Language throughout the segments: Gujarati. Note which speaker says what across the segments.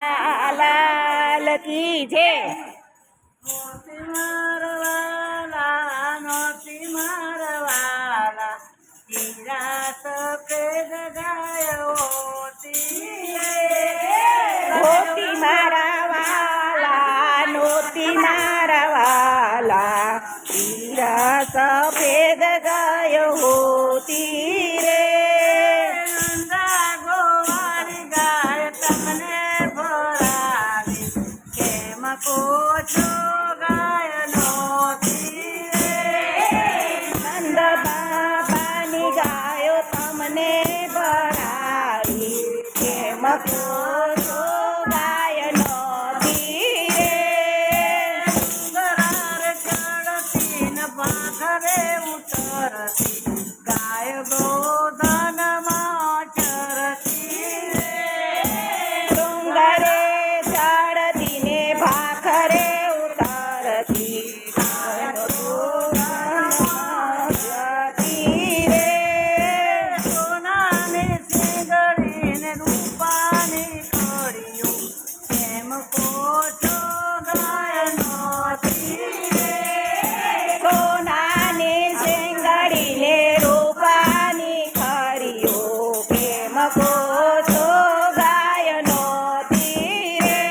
Speaker 1: લાલ કી જય.
Speaker 2: મોતી મારવાલા મોતી મારવાલા હીરા સફેદ ગાય
Speaker 1: મોતી મારા વાલા નોતી મારા વાલા હીરા સફેદ ગાય હોતી રે.
Speaker 2: નંદા ગોવાળી ગાય તમને ભરાવી કેમ કોછો ગાય નોતી રે.
Speaker 1: નંદ બાબાની ગાયો તમને ભરાવી કેમ કોછો ગાય નોતી રે.
Speaker 2: ડુંગરાર ચડતી ને પાખરે ઉતરતી ગાય ગોધનમાં ચરતી રે.
Speaker 1: ડુંગરે ચડતી ને ભાખરે ઉતરતી ગાય ગોધનમાં જતી રે.
Speaker 2: સોનાની સિંગડીને રૂપાની કળીઓ કેમ કોછો ગાય નોતી રે.
Speaker 1: સોનાની શેંગડીને રૂપાની ખરીઓ કેમ કોછો ગાય નોતી રે.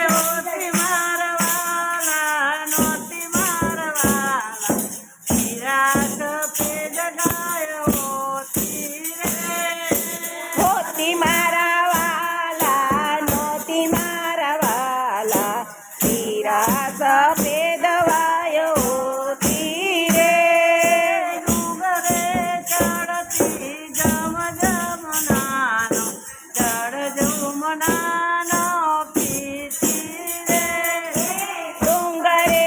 Speaker 2: નોતી મારવાલા નોતી મારવાલા હીરા સફેદ ગાય હોતી રે.
Speaker 1: હોતી મારા વાલા નોતી મારા વાલા હીરા સફેદ વાય હોતી રે.
Speaker 2: ડુંગરે ચડતી જમ જમનાનો ચડ જમનાનો પીતી રે.
Speaker 1: ડુંગરે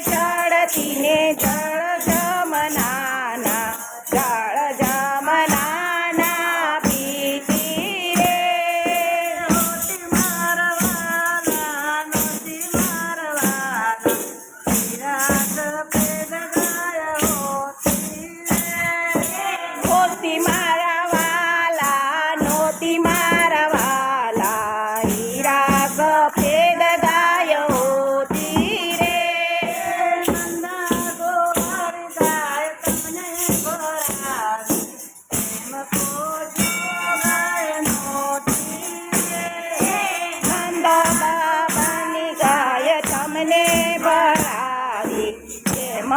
Speaker 1: ચડતી ને જળ જમનાના જળ જમનાના પીતી રે.
Speaker 2: નોતી મારવાલા નોતી મારવાલા હીરા સફેદ ગાય હોતી રે.
Speaker 1: હોતી મારા વાલા નોતી મારા વાલા હીરા સફેદ ગાય હોતી રે.
Speaker 2: નંદા ગોવાળી ગાય તમને ભરાવી કેમ કોછો ગાય નોતી રે.
Speaker 1: નંદ બાબાની ગાય તમને ભરાવી કેમ